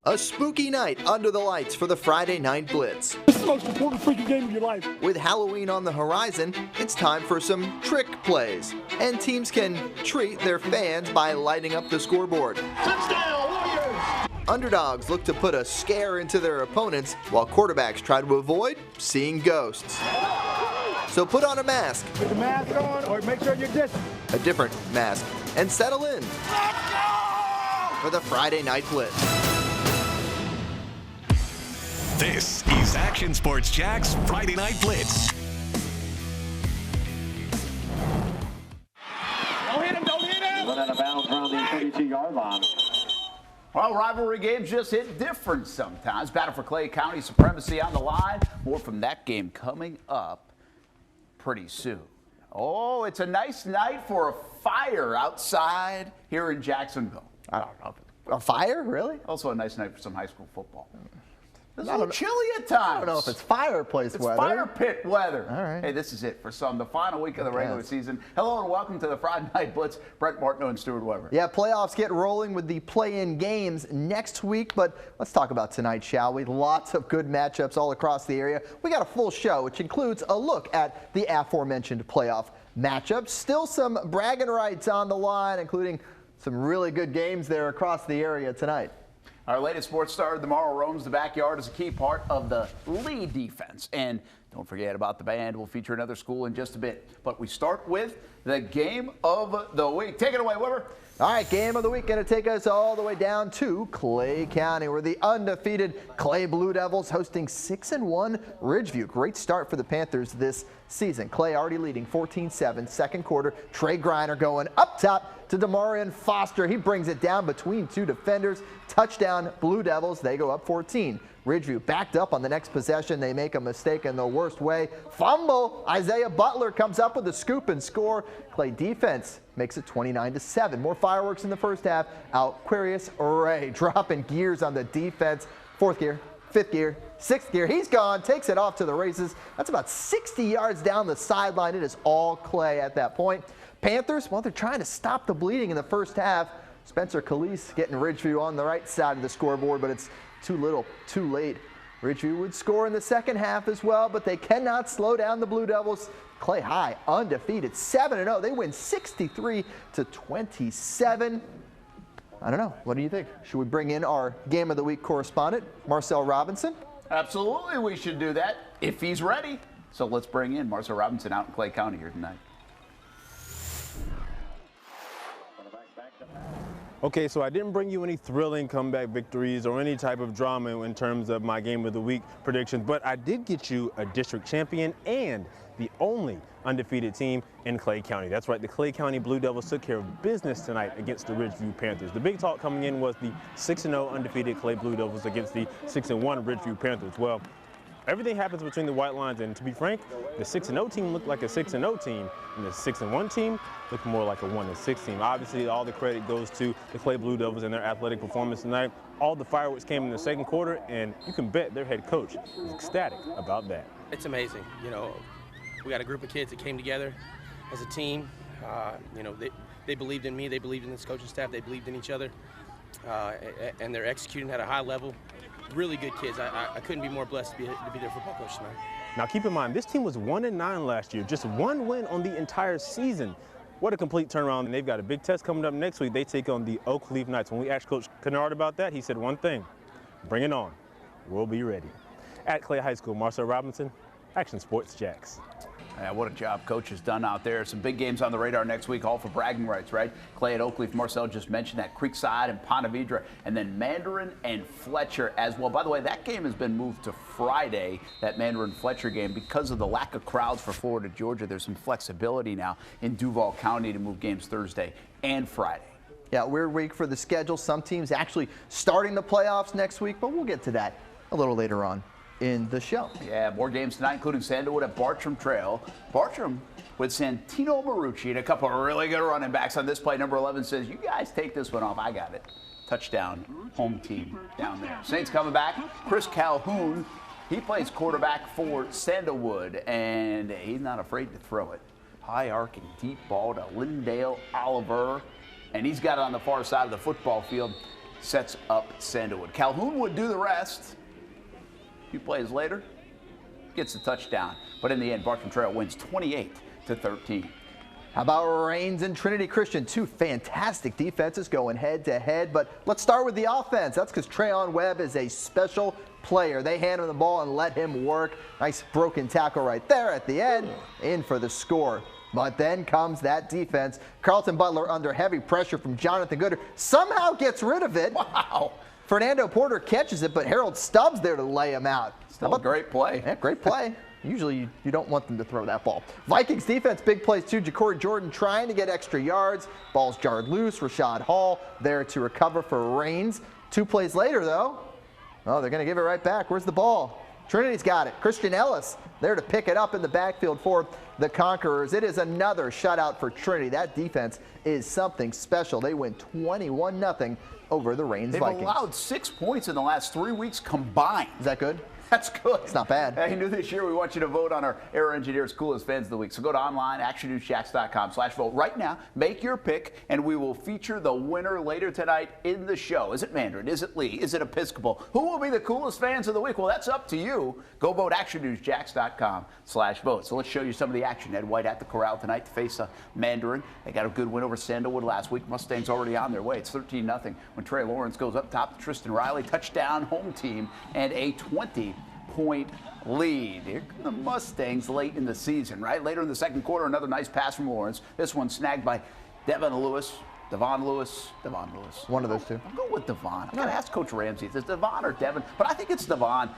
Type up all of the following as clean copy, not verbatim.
A spooky night under the lights for the Friday Night Blitz. This is the most important freaking game of your life. With Halloween on the horizon, it's time for some trick plays. And teams can treat their fans by lighting up the scoreboard. Touchdown, Warriors! Underdogs look to put a scare into their opponents, while quarterbacks try to avoid seeing ghosts. So put on a mask. Put the mask on or make sure you're distant. A different mask. And settle in. Let's go! For the Friday Night Blitz. This is Action Sports Jack's Friday Night Blitz. Don't hit him, don't hit him! Run out of bounds around the 32-yard line. Well, rivalry games just hit different sometimes. Battle for Clay County supremacy on the line. More from that game coming up pretty soon. Oh, it's a nice night for a fire outside here in Jacksonville. I don't know. A fire? Really? Also a nice night for some high school football. It's a little chilly at times. I don't know if it's fireplace weather. It's fire pit weather. All right. Hey, this is it for some. The final week of the regular season. Hello and welcome to the Friday Night Blitz. Brent Martineau and Stuart Weber. Yeah, playoffs get rolling with the play-in games next week, but let's talk about tonight, shall we? Lots of good matchups all across the area. We got a full show, which includes a look at the aforementioned playoff matchups. Still some bragging rights on the line, including some really good games there across the area tonight. Our latest sports star tomorrow roams the backyard as a key part of the Lee defense. And don't forget about the band. We'll feature another school in just a bit. But we start with the game of the week. Take it away, Weber. All right, game of the week going to take us all the way down to Clay County, where the undefeated Clay Blue Devils hosting 6-1 Ridgeview. Great start for the Panthers this season. Clay already leading 14-7, second quarter. Trey Griner going up top to Demarion Foster. He brings it down between two defenders. Touchdown, Blue Devils. They go up 14. Ridgeview backed up on the next possession. They make a mistake in the worst way. Fumble. Isaiah Butler comes up with a scoop and score. Clay defense makes it 29-7. More fireworks in the first half. Aquarius Ray dropping gears on the defense. Fourth gear, fifth gear, sixth gear. He's gone, takes it off to the races. That's about 60 yards down the sideline. It is all Clay at that point. Panthers, well, they're trying to stop the bleeding in the first half. Spencer Calise getting Ridgeview on the right side of the scoreboard, but it's too little, too late. Ridgeview would score in the second half as well, but they cannot slow down the Blue Devils. Clay High undefeated, 7-0. They win 63-27. I don't know. What do you think? Should we bring in our Game of the Week correspondent, MARCEL Robinson? Absolutely, we should do that if he's ready. So let's bring in MARCEL Robinson out in Clay County here tonight. Okay, so I didn't bring you any thrilling comeback victories or any type of drama in terms of my Game of the Week predictions, but I did get you a district champion and the only undefeated team in Clay County. That's right, the Clay County Blue Devils took care of business tonight against the Ridgeview Panthers. The big talk coming in was the 6-0 undefeated Clay Blue Devils against the 6-1 Ridgeview Panthers. Well, everything happens between the white lines, and to be frank, the 6-0 team looked like a 6-0 team, and the 6-1 team looked more like a 1-6 team. Obviously, all the credit goes to the Clay Blue Devils and their athletic performance tonight. All the fireworks came in the second quarter, and you can bet their head coach is ecstatic about that. It's amazing. You know, we got a group of kids that came together as a team. You know, they believed in me, they believed in this coaching staff, they believed in each other, and they're executing at a high level. Really good kids. I couldn't be more blessed to be their football coach tonight. Now keep in mind, this team was 1-9 last year, just one win on the entire season. What a complete turnaround. And they've got a big test coming up next week. They take on the Oak Leaf Knights. When we asked Coach Kennard about that, he said one thing: bring it on. We'll be ready. At Clay High School, MARCEL Robinson, Action Sports Jacks. Yeah, what a job Coach has done out there. Some big games on the radar next week, all for bragging rights, right? Clay at Oakleaf, Marcel just mentioned that, Creekside and Ponte Vedra, and then Mandarin and Fletcher as well. By the way, that game has been moved to Friday, that Mandarin-Fletcher game, because of the lack of crowds for Florida, Georgia. There's some flexibility now in Duval County to move games Thursday and Friday. Yeah, weird week for the schedule. Some teams actually starting the playoffs next week, but we'll get to that a little later on in the show. Yeah, more games tonight, including Sandalwood at Bartram Trail. Bartram with Santino Marucci and a couple of really good running backs on this play. Number 11 says, you guys take this one off. I got it. Touchdown, home team down there. Saints coming back. Chris Calhoun, he plays quarterback for Sandalwood, and he's not afraid to throw it. High arcing deep ball to Lindale Oliver, and he's got it on the far side of the football field. sets up Sandalwood. Calhoun would do the rest. A few plays later, gets a touchdown. But in the end, Bartram Trail wins 28-13. How about Rains and Trinity Christian? Two fantastic defenses going head-to-head. But let's start with the offense. That's because Trayon Webb is a special player. They hand him the ball and let him work. Nice broken tackle right there at the end. In for the score. But then comes that defense. Carlton Butler, under heavy pressure from Jonathan Gooder, somehow gets rid of it. Wow. Fernando Porter catches it, but Harold Stubbs there to lay him out. Still a great play. Yeah, great play. Usually you don't want them to throw that ball. Vikings defense, big plays too. Ja'Cory Jordan trying to get extra yards. Ball's jarred loose. Rashad Hall there to recover for Rains. 2 plays later, though, oh, they're going to give it right back. Where's the ball? Trinity's got it. Christian Ellis there to pick it up in the backfield for the Conquerors. It is another shutout for Trinity. That defense is something special. They win 21-0 over the Rains Vikings. They've allowed 6 points in the last 3 weeks combined. Is that good? That's good. It's not bad. Hey, new this year, we want you to vote on our Air Engineers Coolest Fans of the Week. So go to online, actionnewsjacks.com/vote right now. Make your pick, and we will feature the winner later tonight in the show. Is it Mandarin? Is it Lee? Is it Episcopal? Who will be the coolest fans of the week? Well, that's up to you. Go vote actionnewsjacks.com/vote. So let's show you some of the action. Ed White at the Corral tonight to face Mandarin. They got a good win over Sandalwood last week. Mustangs already on their way. It's 13-0 when Trey Lawrence goes up top to Tristan Riley. Touchdown, home team, and a 20-point lead. Here come the Mustangs late in the season, right? Later in the second quarter, another nice pass from Lawrence. This one snagged by Devon Lewis. One of those two. I'll go with Devon. I got to ask Coach Ramsey, is it Devon or Devon? But I think it's Devon.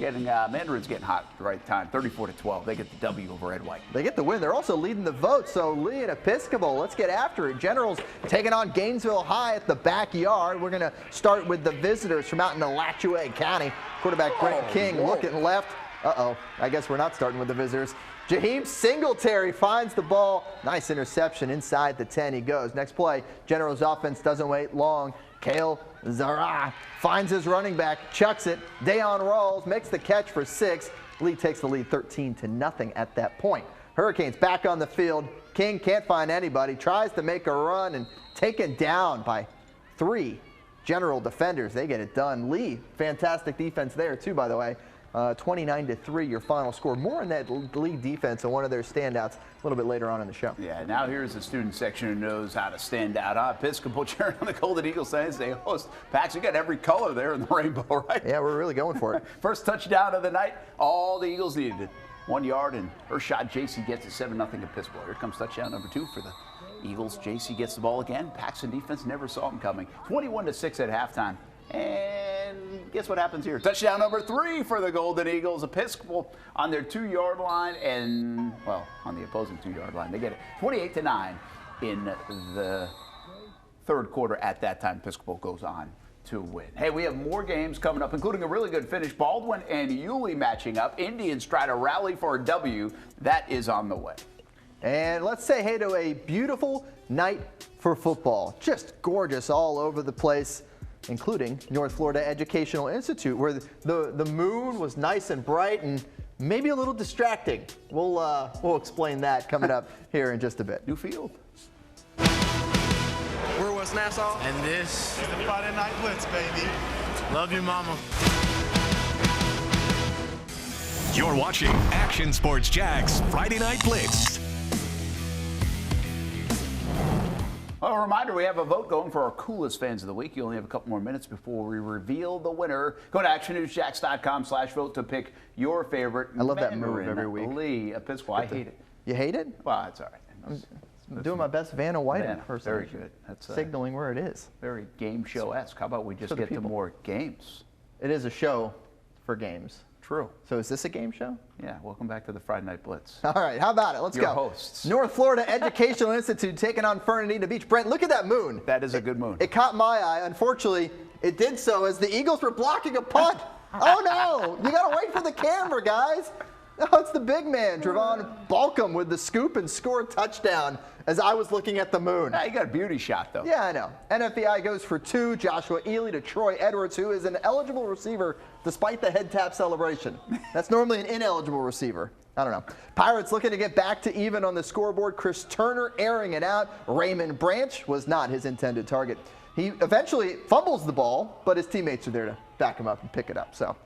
Mandarin's getting hot at the right time. 34-12. They get the W over Ed White. They get the win. They're also leading the vote. So Lee and Episcopal, let's get after it. Generals taking on Gainesville High at the backyard. We're going to start with the visitors from out in Alachua County. Quarterback Brent King looking left. Uh-oh. I guess we're not starting with the visitors. Jaheim Singletary finds the ball. Nice interception inside the 10. He goes. Next play, Generals offense doesn't wait long. Kale Zara finds his running back, chucks it. Dayon Rawls makes the catch for 6. Lee takes the lead 13-0 at that point. Hurricanes back on the field. King can't find anybody, tries to make a run and taken down by 3 General defenders. They get it done. Lee, fantastic defense there too, by the way. 29-3 your final score. More in that league defense and one of their standouts a little bit later on in the show. Yeah, now here's the student section who knows how to stand out. Episcopal cheering on the Golden Eagles Saints. They host. Pax, you got every color there in the rainbow, right? Yeah, we're really going for it. First touchdown of the night. All the Eagles needed it. 1 yard, and Hershot JC gets it 7-0 Episcopal. Here comes touchdown number 2 for the Eagles. JC gets the ball again. Paxton defense never saw him coming. 21-6 at halftime. And guess what happens here? Touchdown number 3 for the Golden Eagles. Episcopal on their 2-yard line and, well, on the opposing 2-yard line. They get it 28-9 in the third quarter. At that time, Episcopal goes on to win. Hey, we have more games coming up, including a really good finish. Baldwin and Yulee matching up. Indians try to rally for a W. That is on the way. And let's say hey to a beautiful night for football. Just gorgeous all over the place, including North Florida Educational Institute, where the moon was nice and bright and maybe a little distracting. We'll explain that coming up here in just a bit. New field. We're West Nassau, and this is the Friday Night Blitz, baby. Love you, mama. You're watching Action Sports Jax Friday Night Blitz. Well, a reminder, we have a vote going for our coolest fans of the week. You only have a couple more minutes before we reveal the winner. Go to actionnewsjacks.com/vote to pick your favorite. I love that move every week. Lee Episcopal. I hate it. You hate it? Well, it's all right. I'm doing my best Vanna White Vanna, impersonation. very good. That's signaling where it is. Very game show-esque. How about we just get to more games? It is a show for games. True. So is this a game show? Yeah, welcome back to the Friday Night Blitz. All right, how about it? Let's Your go. hosts. North Florida Educational Institute taking on Fernandina Beach. Brent, look at that moon. That is a good moon. It caught my eye. Unfortunately, it did so as the Eagles were blocking a punt. Oh no, you gotta wait for the camera, guys. No, it's the big man, Trevon Balcom, with the scoop and score a touchdown as I was looking at the moon. Yeah, you got a beauty shot, though. Yeah, I know. NFEI goes for 2. Joshua Ely to Troy Edwards, who is an eligible receiver despite the head tap celebration. That's normally an ineligible receiver. I don't know. Pirates looking to get back to even on the scoreboard. Chris Turner airing it out. Raymond Branch was not his intended target. He eventually fumbles the ball, but his teammates are there to back him up and pick it up. So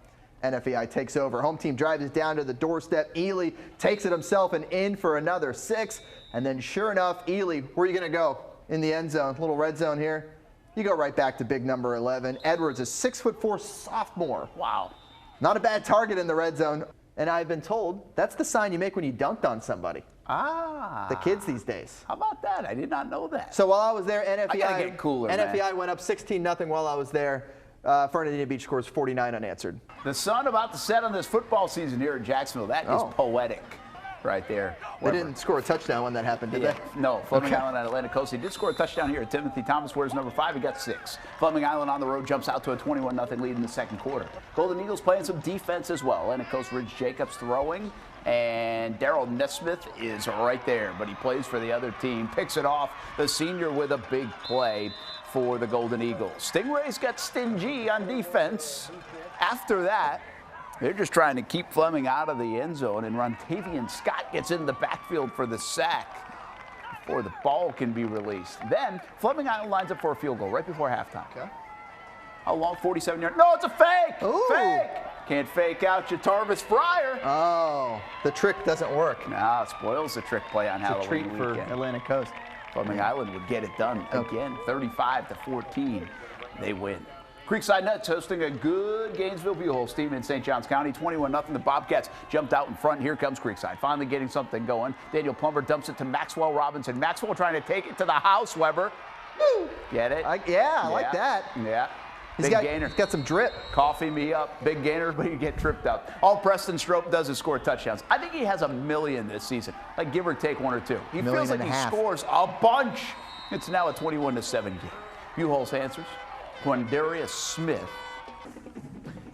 NFEI takes over. Home team drives it down to the doorstep. Yulee takes it himself and in for another 6. And then sure enough, Yulee, where are you going to go? In the end zone, little red zone here. You go right back to big number 11. Edwards, a 6'4" sophomore. Wow. Not a bad target in the red zone. And I've been told that's the sign you make when you dunked on somebody. Ah. The kids these days. How about that? I did not know that. So while I was there, NFEI, I gotta get cooler, NFEI went up 16-0 while I was there. Fernandina Beach scores 49 unanswered. The sun about to set on this football season here in Jacksonville. That is poetic right there. They didn't score a touchdown when that happened, did they? No, Fleming Island at Atlantic Coast. He did score a touchdown here. Timothy Thomas wears number 5. He got 6. Fleming Island on the road jumps out to a 21-0 lead in the second quarter. Golden Eagles playing some defense as well. Atlantic Coast Ridge Jacobs throwing, and Daryl Nesmith is right there, but he plays for the other team. Picks it off, the senior with a big play for the Golden Eagles. Stingrays got stingy on defense. After that, they're just trying to keep Fleming out of the end zone, and Rontavian Scott gets in the backfield for the sack before the ball can be released. Then Fleming Island lines up for a field goal right before halftime. Okay. How long? 47 yards. No, it's a fake. Ooh. Fake. Can't fake out Jatarvis Fryer. Oh, the trick doesn't work. Nah, it spoils the trick play on Halloween It's a treat for weekend. Atlantic Coast. Fleming Island would get it done again, 35-14. They win. Creekside Nuts hosting a good Gainesville BUCHHOLZ team in St. Johns County, 21-0. The Bobcats jumped out in front. Here comes Creekside, finally getting something going. Daniel Plumber dumps it to Maxwell Robinson. Maxwell trying to take it to the house, Weber. Woo. Get it? I like that. Yeah. He's got some drip. Coffee me up. Big gainer, but you get tripped up. All Preston Strope does is score touchdowns. I think he has 1 million this season, like give or take 1 or 2. He feels like he scores a bunch. It's now a 21-7 game. BUCHHOLZ answers. Quindarius Smith.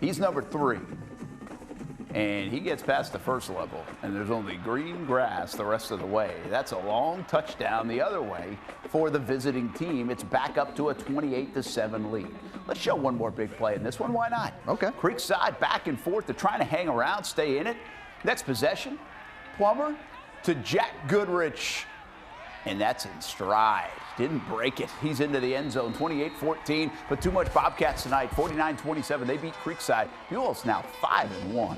He's number 3. And he gets past the first level, and there's only green grass the rest of the way. That's a long touchdown the other way for the visiting team. It's back up to a 28-7 lead. Let's show one more big play in this one. Why not? Okay. Creekside back and forth. They're trying to hang around, stay in it. Next possession, Plummer to Jack Goodrich. And that's in stride. Didn't break it. He's into the end zone, 28-14, but too much Bobcats tonight, 49-27. They beat Creekside. BUCHHOLZ now 5-1.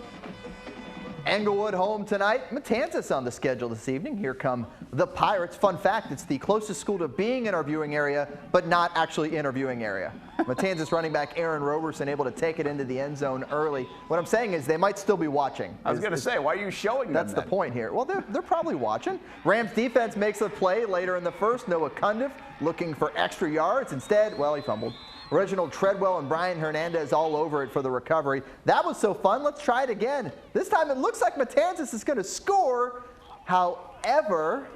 Englewood home tonight. Matanzas on the schedule this evening. Here come the Pirates. Fun fact, it's the closest school to being in our viewing area, but not actually in our viewing area. Matanzas running back Aaron Roberson able to take it into the end zone early. What I'm saying is they might still be watching. I was going to say, why are you showing them That's the point here. Well, they're probably watching. Rams defense makes a play later in the first. Noah Cundiff looking for extra yards. Instead, well, he fumbled. Reginald Treadwell and Brian Hernandez all over it for the recovery. That was so fun. Let's try it again. This time it looks like Matanzas is going to score. However,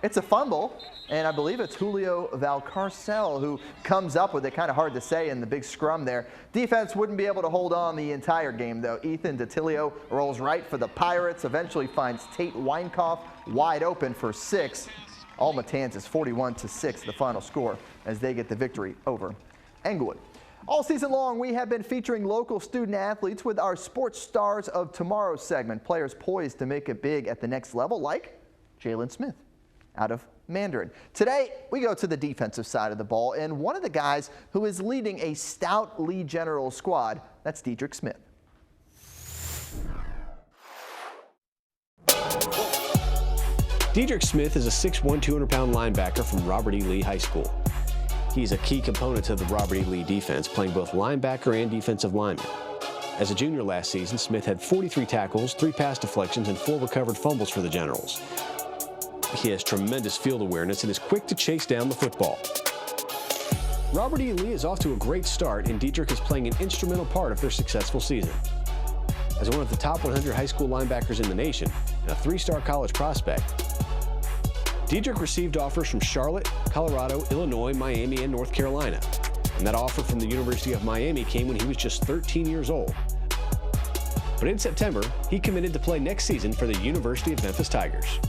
it's a fumble, and I believe it's Julio Valcarcel who comes up with it. Kind of hard to say in the big scrum there. Defense wouldn't be able to hold on the entire game, though. Ethan DiTilio rolls right for the Pirates, eventually finds Tate Weinkoff wide open for 6. All Matanzas 41-6, the final score as they get the victory over Englewood. All season long, we have been featuring local student athletes with our Sports Stars of Tomorrow segment. Players poised to make it big at the next level, like Jalen Smith out of Mandarin. Today, we go to the defensive side of the ball, and one of the guys who is leading a stout Lee General squad, that's Diedrich Smith. Diedrich Smith is a 6'1", 200-pound linebacker from Robert E. Lee High School. He's a key component to the Robert E. Lee defense, playing both linebacker and defensive lineman. As a junior last season, Smith had 43 tackles, 3 pass deflections, and 4 recovered fumbles for the Generals. He has tremendous field awareness and is quick to chase down the football. Robert E. Lee is off to a great start, and Diedrich is playing an instrumental part of their successful season. As one of the top 100 high school linebackers in the nation and a 3-star college prospect, Diedrich received offers from Charlotte, Colorado, Illinois, Miami, and North Carolina. And that offer from the University of Miami came when he was just 13 years old. But in September, he committed to play next season for the University of Memphis Tigers.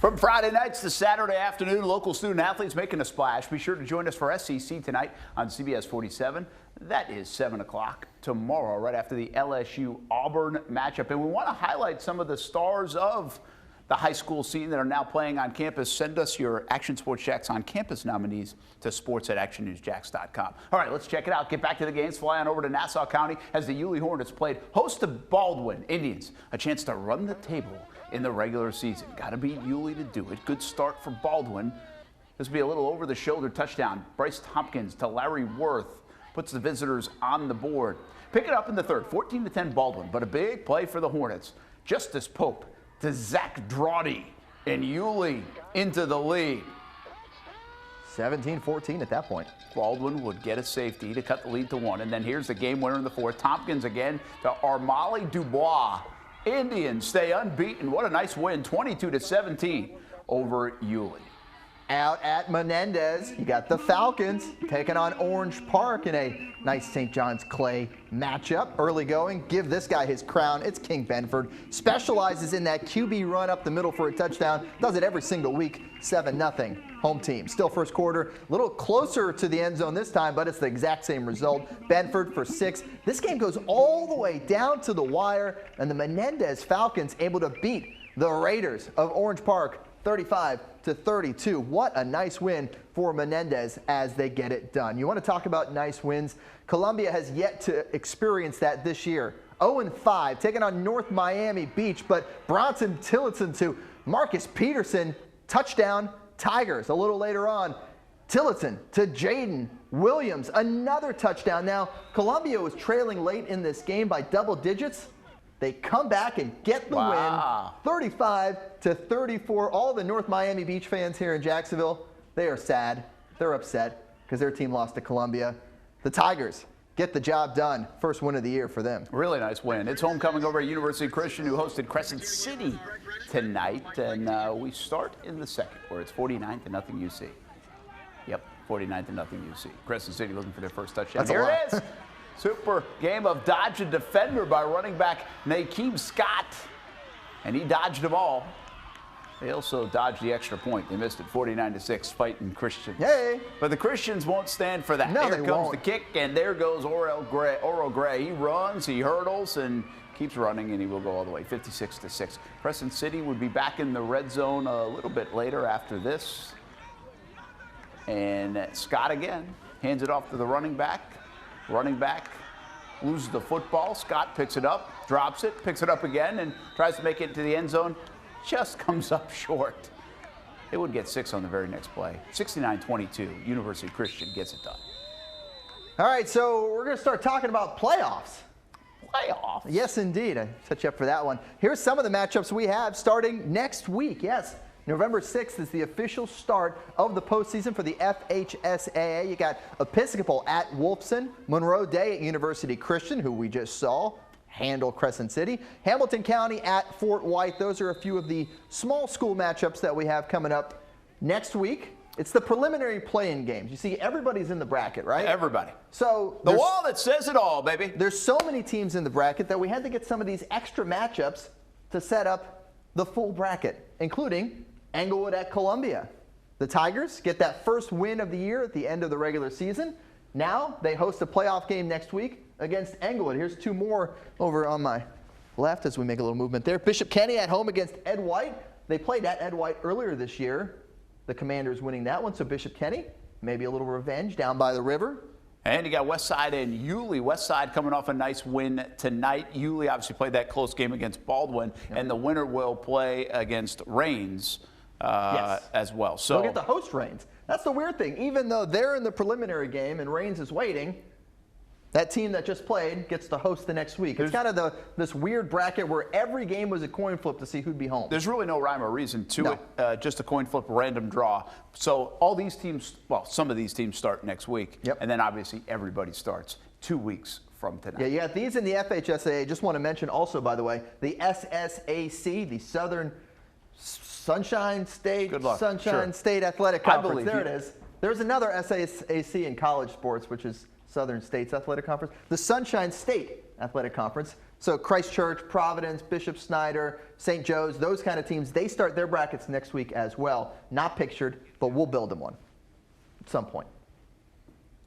From Friday nights to Saturday afternoon, local student athletes making a splash. Be sure to join us for SEC tonight on CBS 47. That is 7 o'clock tomorrow, right after the LSU-Auburn matchup. And we want to highlight some of the stars of the high school scene that are now playing on campus. Send us your Action Sports Jacks on campus nominees to sports@actionnewsjacks.com. All right, let's check it out. Get back to the games. Fly on over to Nassau County as the Yulee Hornets played host to Baldwin Indians. A chance to run the table in the regular season. Got to beat Yulee to do it. Good start for Baldwin. This will be a little over-the-shoulder touchdown. Bryce Tompkins to Larry Worth puts the visitors on the board. Pick it up in the third, 14-10 Baldwin, but a big play for the Hornets. Justice Pope to Zach Drawdy, and Yulee into the lead. 17-14 at that point. Baldwin would get a safety to cut the lead to 1, and then here's the game winner in the fourth. Tompkins again to Armali Dubois. Indians stay unbeaten. What a nice win, 22-17 over Yulee. Out at Menendez, you got the Falcons taking on Orange Park in a nice St. John's Clay matchup. Early going, give this guy his crown. It's King Benford. Specializes in that QB run up the middle for a touchdown. Does it every single week. 7-0 home team. Still first quarter, a little closer to the end zone this time, but it's the exact same result. Benford for 6. This game goes all the way down to the wire, and the Menendez Falcons able to beat the Raiders of Orange Park 35-32. What a nice win for Menendez as they get it done. You want to talk about nice wins? Columbia has yet to experience that this year. 0-5, taking on North Miami Beach, but Bronson Tillotson to Marcus Peterson, touchdown Tigers. A little later on, Tillotson to Jaden Williams, another touchdown. Now, Columbia was trailing late in this game by double digits. They come back and get the win, 35-34. All the North Miami Beach fans here in Jacksonville, they are sad. They're upset because their team lost to Columbia. The Tigers get the job done. First win of the year for them. Really nice win. It's homecoming over at University Christian, who hosted Crescent City tonight. And we start in the second, where it's 49-0 UC. Yep, 49-0 UC. Crescent City looking for their first touchdown. That's Here it is. Super game of dodge a defender by running back Nakeem Scott. And he dodged them all. They also dodged the extra point. They missed it 49-6, fighting Christians. Hey. But the Christians won't stand for that. No, Here they comes won't. the kick, and there goes Oral Gray. He runs, he hurdles, and keeps running, and he will go all the way, 56-6. Crescent City would be back in the red zone a little bit later after this. And Scott again hands it off to the running back. Running back loses the football. Scott picks it up, drops it, picks it up again, and tries to make it into the end zone. Just comes up short. They would get 6 on the very next play. 69-22. University Christian gets it done. All right, so we're going to start talking about playoffs. Playoffs? Yes, indeed. I set you up for that one. Here's some of the matchups we have starting next week. Yes. November 6th is the official start of the postseason for the FHSAA. You got Episcopal at Wolfson, Monroe Day at University Christian, who we just saw handle Crescent City, Hamilton County at Fort White. Those are a few of the small school matchups that we have coming up next week. It's the preliminary play-in games. You see, everybody's in the bracket, right? Everybody. So the wall that says it all, baby. There's so many teams in the bracket that we had to get some of these extra matchups to set up the full bracket, including Englewood at Columbia. The Tigers get that first win of the year at the end of the regular season. Now they host a playoff game next week against Englewood. Here's 2 more over on my left as we make a little movement there. Bishop Kenny at home against Ed White. They played at Ed White earlier this year. The Commanders winning that one, so Bishop Kenny, maybe a little revenge down by the river. And you got Westside and Yulee. Westside coming off a nice win tonight. Yulee obviously played that close game against Baldwin, and the winner will play against Rains as well. So they'll get to host Rains. That's the weird thing. Even though they're in the preliminary game and Rains is waiting, that team that just played gets to host the next week. It's kind of this weird bracket where every game was a coin flip to see who'd be home. There's really no rhyme or reason to it. Just a coin flip, random draw. So all these teams, well, some of these teams start next week. Yep. And then obviously everybody starts 2 weeks from tonight. Yeah, you got these in the FHSAA. Just want to mention also, by the way, the SSAC, the Southern Sunshine State State Athletic Conference. There it is. There's another SSAC in college sports, which is Southern State's Athletic Conference. The Sunshine State Athletic Conference. So Christchurch, Providence, Bishop Snyder, St. Joe's, those kind of teams, they start their brackets next week as well. Not pictured, but we'll build them one at some point.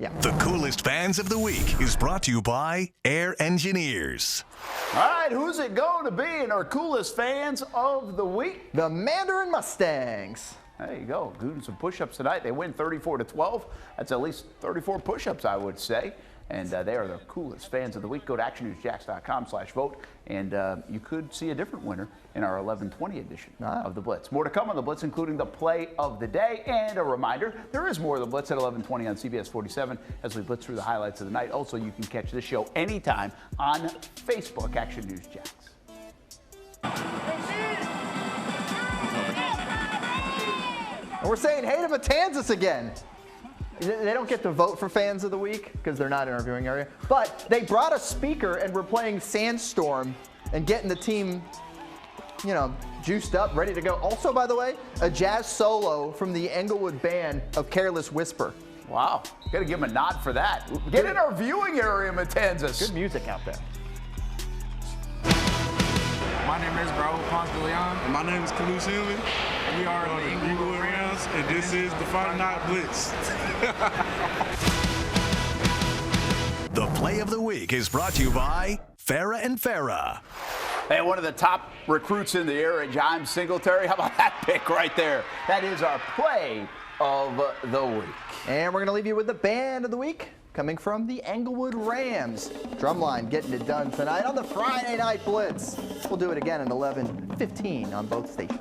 Yeah. The coolest fans of the week is brought to you by Air Engineers. All right, who's it going to be in our coolest fans of the week? The Mandarin Mustangs. There you go. Doing some push-ups tonight. They win 34-12. That's at least 34 push-ups, I would say. And they are the coolest fans of the week. Go to actionnewsjax.com/vote, and you could see a different winner in our 11/20 edition of the Blitz. More to come on the Blitz, including the play of the day. And a reminder, there is more of the Blitz at 11:20 on CBS 47 as we blitz through the highlights of the night. Also, you can catch this show anytime on Facebook, Action News Jax. And we're saying hey to Matanzas again. They don't get to vote for fans of the week because they're not interviewing area, but they brought a speaker and we're playing Sandstorm and getting the team, you know, juiced up, ready to go. Also, by the way, a jazz solo from the Englewood band of Careless Whisper. Wow, gotta give them a nod for that. Get in our viewing area, Matanzas. Good music out there. My name is Raul Ponce de Leon. And my name is Kalus Henley. We are the Englewood Rams, and this is the Friday Night Blitz. The play of the week is brought to you by Farah and Farah. Hey, one of the top recruits in the area, James Singletary. How about that pick right there? That is our play of the week. And we're going to leave you with the band of the week coming from the Englewood Rams. Drumline getting it done tonight on the Friday Night Blitz. We'll do it again at 11:15 on both stations.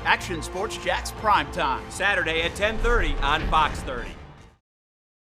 Action Sports Jax Primetime, Saturday at 10:30 on Fox 30.